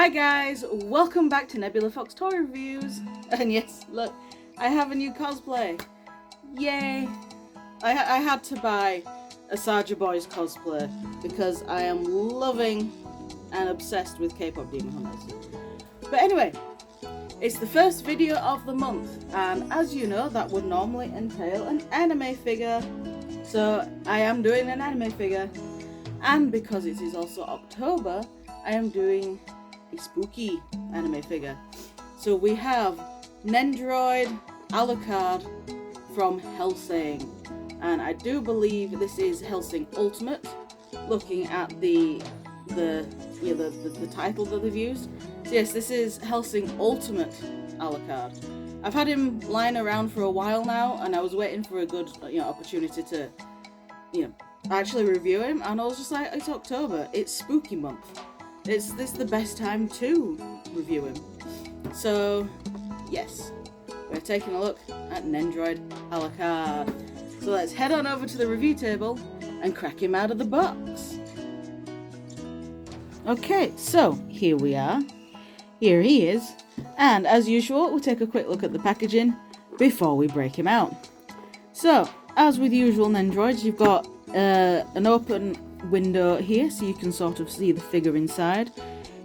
Hi guys, welcome back to Nebula Fox Toy Reviews. And yes, look, I have a new cosplay. Yay! I had to buy a Saja Boys cosplay because I am loving and obsessed with K-pop demon hunters. But anyway, it's the first video of the month, and as you know, that would normally entail an anime figure. So I am doing an anime figure, and because it is also October, I am doing a spooky anime figure. So we have Nendoroid Alucard from Hellsing, and I do believe this is Hellsing Ultimate, looking at the title that they've used. So yes, this is Hellsing Ultimate Alucard. I've had him lying around for a while now, and I was waiting for a good opportunity to actually review him, and I was just like, it's October, it's spooky month. Is this the best time to review him? So yes, we're taking a look at Nendoroid Alucard. So let's head on over to the review table and crack him out of the box. Okay, so here we are. Here he is. And as usual, we'll take a quick look at the packaging before we break him out. So, as with usual Nendoroids, you've got an open window here, so you can sort of see the figure inside.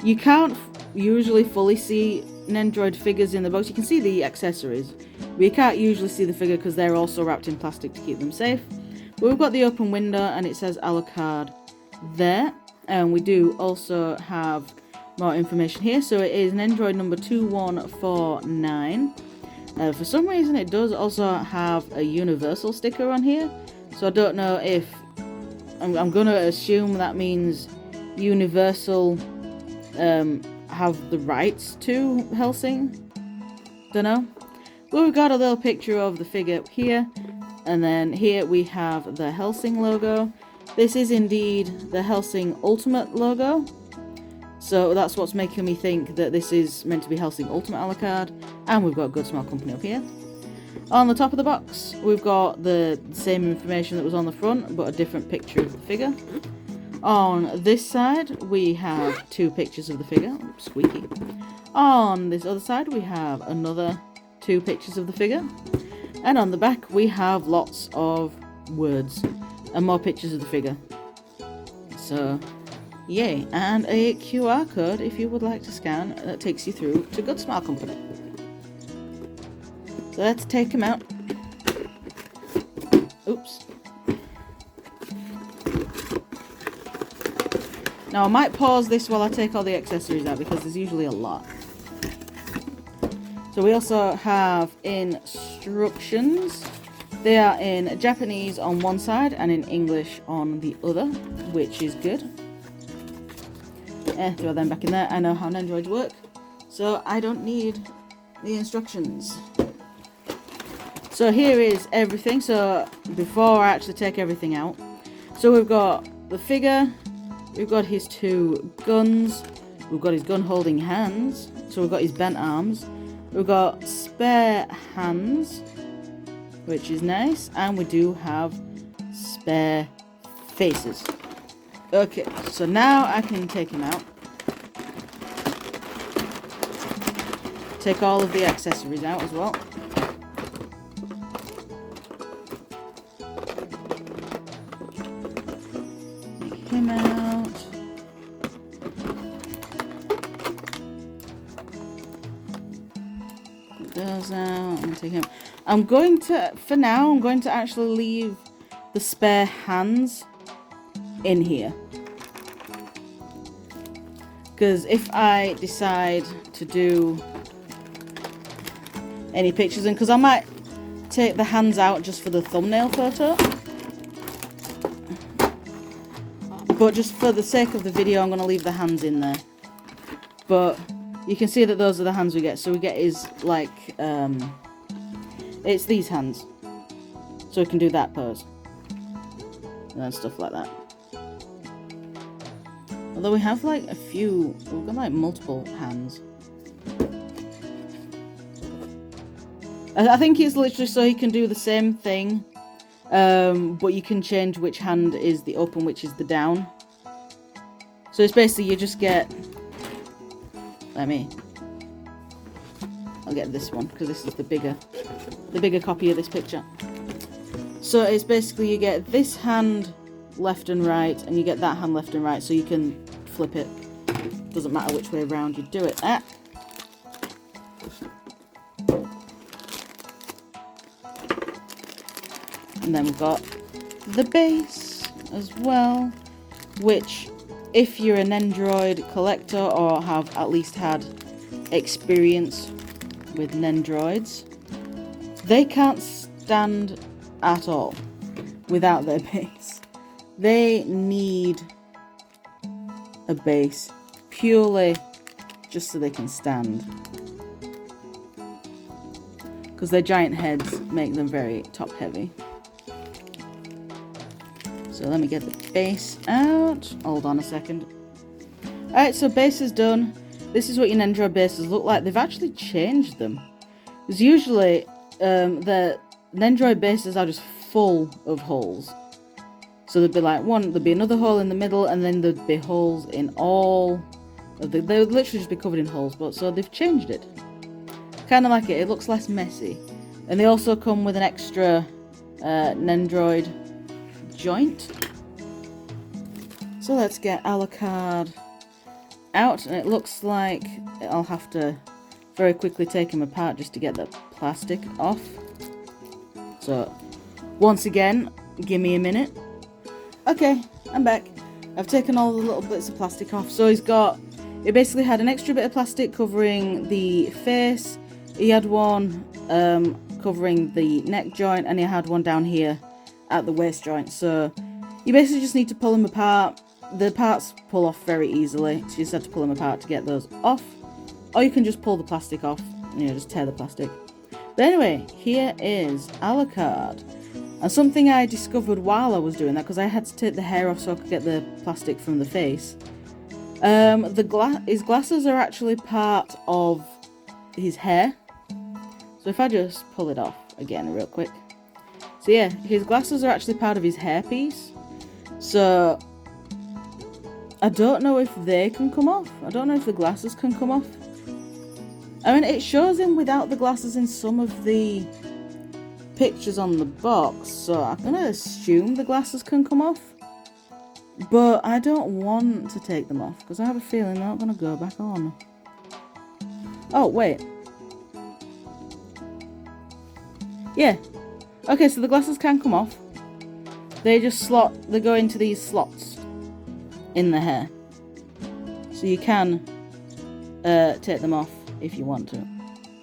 You can't usually fully see Nendoroid figures in the box. You can see the accessories, but you can't usually see the figure because they're also wrapped in plastic to keep them safe. But we've got the open window, and it says Alucard there, and we do also have more information here. So it is Nendoroid number 2149. For some reason it does also have a universal sticker on here, so I don't know if I'm going to assume that means Universal have the rights to Hellsing. Don't know. But we've got a little picture of the figure here, and then here we have the Hellsing logo. This is indeed the Hellsing Ultimate logo, so that's what's making me think that this is meant to be Hellsing Ultimate Alucard. And we've got Good Smile Company up here. On the top of the box, we've got the same information that was on the front, but a different picture of the figure. On this side, we have two pictures of the figure. Oops, squeaky. On this other side, we have another two pictures of the figure. And on the back, we have lots of words and more pictures of the figure. So, yay. And a QR code if you would like to scan that takes you through to Good Smile Company. So let's take him out. Oops. Now I might pause this while I take all the accessories out because there's usually a lot. So we also have instructions. They are in Japanese on one side and in English on the other, which is good. Throw them back in there. I know how Nendoroids work, so I don't need the instructions. So here is everything. So before I actually take everything out, so we've got the figure, we've got his two guns, we've got his gun holding hands, so we've got his bent arms, we've got spare hands, which is nice, and we do have spare faces. Okay, so now I can take him out. Take all of the accessories out as well. Him out. Put those out. I'm take him. I'm going to actually leave the spare hands in here, because if I decide to do any pictures, and because I might take the hands out just for the thumbnail photo. But just for the sake of the video, I'm going to leave the hands in there. But you can see that those are the hands we get. So we get his, like, it's these hands. So we can do that pose. And stuff like that. Although we have, like, we've got, like, multiple hands. I think it's literally so he can do the same thing. But you can change which hand is the up and which is the down. So it's basically you just get I'll get this one because this is the bigger copy of this picture. So it's basically you get this hand left and right, and you get that hand left and right, so you can flip it. Doesn't matter which way around you do it at. And then we've got the base as well, which if you're a Nendoroid collector or have at least had experience with Nendoroids, they can't stand at all without their base. They need a base purely just so they can stand, because their giant heads make them very top heavy. So let me get the base out. Hold on a second. Alright, so base is done. This is what your Nendoroid bases look like. They've actually changed them. Because usually the Nendoroid bases are just full of holes. So there'd be like there'd be another hole in the middle, and then there'd be holes in all of they would literally just be covered in holes, but so they've changed it. Kinda like it looks less messy. And they also come with an extra Nendoroid joint. So let's get Alucard out, and it looks like I'll have to very quickly take him apart just to get the plastic off. So once again, give me a minute. Okay, I'm back. I've taken all the little bits of plastic off. So it basically had an extra bit of plastic covering the face. He had one covering the neck joint, and he had one down here at the waist joint. So you basically just need to pull them apart. The parts pull off very easily, so you just have to pull them apart to get those off. Or you can just pull the plastic off, just tear the plastic. But anyway, here is Alucard. And something I discovered while I was doing that, because I had to take the hair off so I could get the plastic from the face. His glasses are actually part of his hair. So if I just pull it off again real quick. So yeah, his glasses are actually part of his hairpiece. So I don't know if they can come off. I don't know if the glasses can come off. I mean, it shows him without the glasses in some of the pictures on the box, so I'm gonna assume the glasses can come off. But I don't want to take them off, because I have a feeling they're not gonna go back on. Oh, wait. Yeah. Okay, so the glasses can come off. They go into these slots in the hair. So you can take them off if you want to.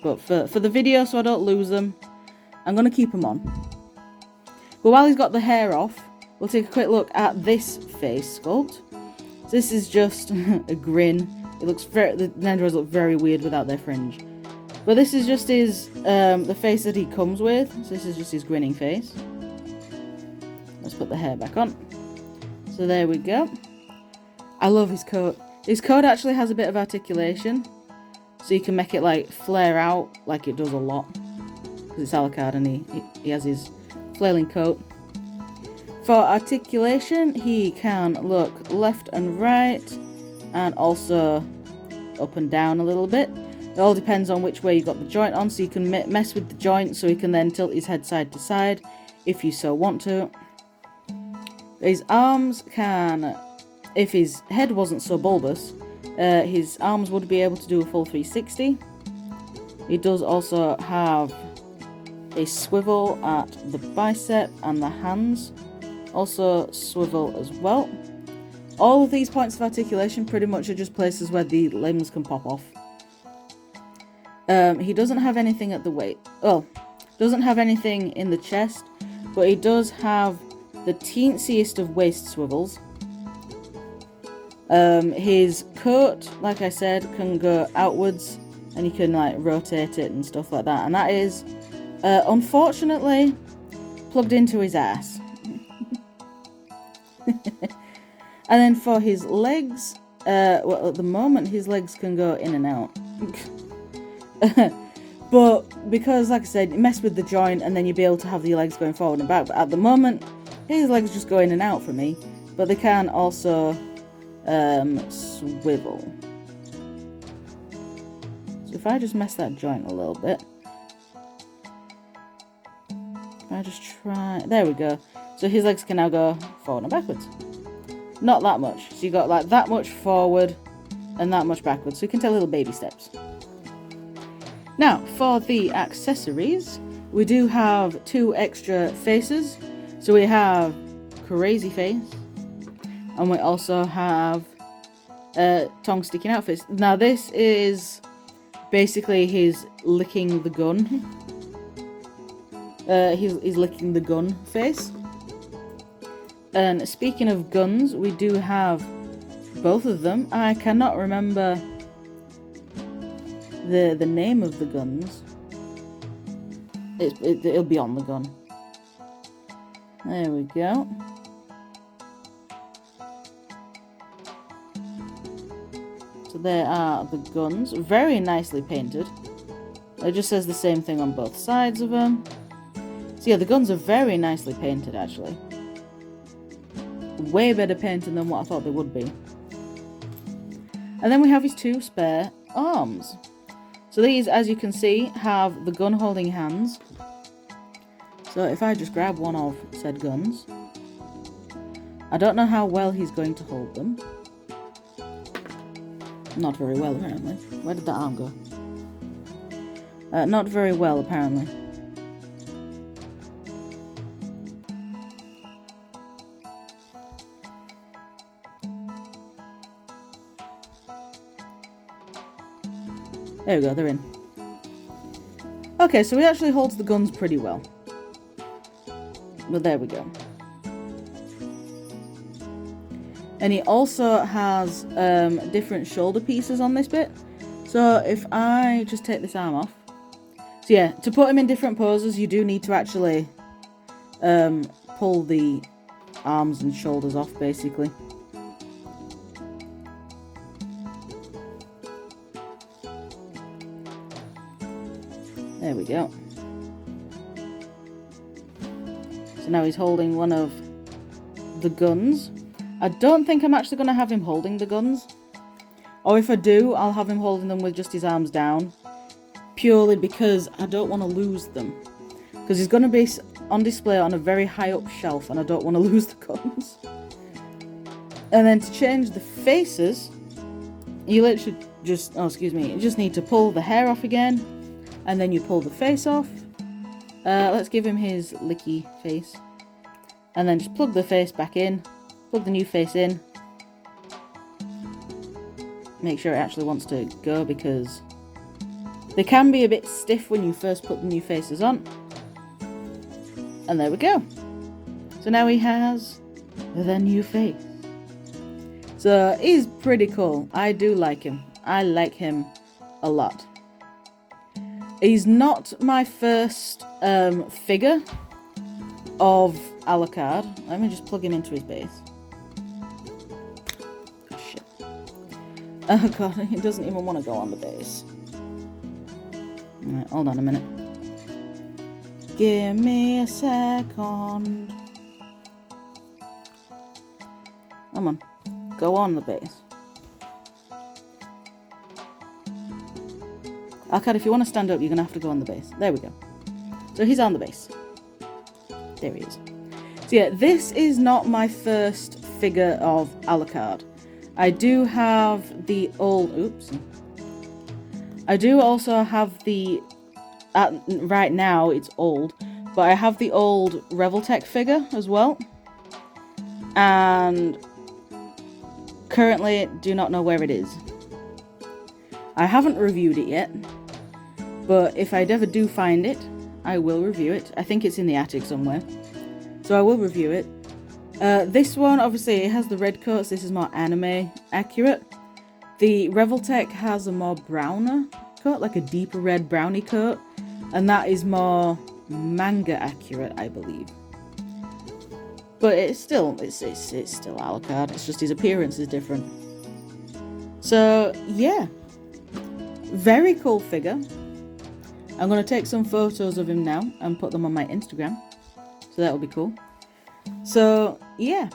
But for the video, so I don't lose them, I'm going to keep them on. But while he's got the hair off, we'll take a quick look at this face sculpt. So this is just a grin. The Nendoroids look very weird without their fringe. But this is just his, the face that he comes with. So this is just his grinning face. Let's put the hair back on. So there we go. I love his coat. His coat actually has a bit of articulation. So you can make it like flare out like it does a lot. Because it's Alucard and he has his flailing coat. For articulation, he can look left and right, and also up and down a little bit. It all depends on which way you got the joint on, so you can mess with the joint so he can then tilt his head side to side if you so want to. His arms can, if his head wasn't so bulbous, his arms would be able to do a full 360. He does also have a swivel at the bicep, and the hands also swivel as well. All of these points of articulation pretty much are just places where the limbs can pop off. He doesn't have anything at the waist. Well, doesn't have anything in the chest, but he does have the teensiest of waist swivels. His coat, like I said, can go outwards, and you can like rotate it and stuff like that. And that is, unfortunately, plugged into his ass. And then for his legs, well, at the moment his legs can go in and out. But because, like I said, you mess with the joint and then you'll be able to have your legs going forward and back. But at the moment, his legs just go in and out for me. But they can also swivel. if I just mess that joint a little bit. If I just try... There we go. So his legs can now go forward and backwards. Not that much. So you got like that much forward and that much backwards. So you can take little baby steps. Now, for the accessories, we do have 2 extra faces. So we have Crazy Face. And we also have tongue sticking out face. Now this is basically his licking the gun. He's licking the gun face. And speaking of guns, we do have both of them. I cannot remember the name of the guns. It'll be on the gun. There we go. So there are the guns, very nicely painted. It just says the same thing on both sides of them. So yeah, the guns are very nicely painted actually. Way better painted than what I thought they would be. And then we have his 2 spare arms. So these, as you can see, have the gun holding hands. So if I just grab one of said guns, I don't know how well he's going to hold them. Not very well, apparently. Where did that arm go? Not very well, apparently. There we go, they're in. Okay, so he actually holds the guns pretty well. But there we go. And he also has different shoulder pieces on this bit. So if I just take this arm off. So yeah, to put him in different poses, you do need to actually pull the arms and shoulders off, basically. There we go. So now he's holding one of the guns. I don't think I'm actually going to have him holding the guns. Or if I do, I'll have him holding them with just his arms down. Purely because I don't want to lose them. Because he's going to be on display on a very high up shelf and I don't want to lose the guns. And then to change the faces, you literally just, you just need to pull the hair off again. And then you pull the face off. Let's give him his licky face. And then just plug the face back in. Plug the new face in. Make sure it actually wants to go because they can be a bit stiff when you first put the new faces on. And there we go. So now he has the new face. So he's pretty cool. I do like him. I like him a lot. He's not my first figure of Alucard. Let me just plug him into his base. Oh, shit. Oh god, he doesn't even want to go on the base. Alright, hold on a minute. Give me a second. Come on, go on the base. Alucard, if you want to stand up, you're going to have to go on the base. There we go. So he's on the base. There he is. So yeah, this is not my first figure of Alucard. I do have the old... Oops. I do also have the... right now, it's old. But I have the old Revoltech figure as well. And currently do not know where it is. I haven't reviewed it yet, but if I ever do find it, I will review it. I think it's in the attic somewhere, so I will review it. This one, obviously, it has the red coats. This is more anime accurate. The Revoltech has a more browner coat, like a deeper red brownie coat, and that is more manga accurate, I believe. But it's still Alucard. It's just his appearance is different. So yeah. Very cool figure. I'm going to take some photos of him now and put them on my Instagram. So that will be cool. So, yeah.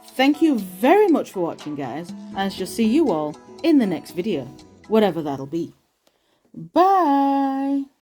Thank you very much for watching, guys. And I shall see you all in the next video. Whatever that'll be. Bye!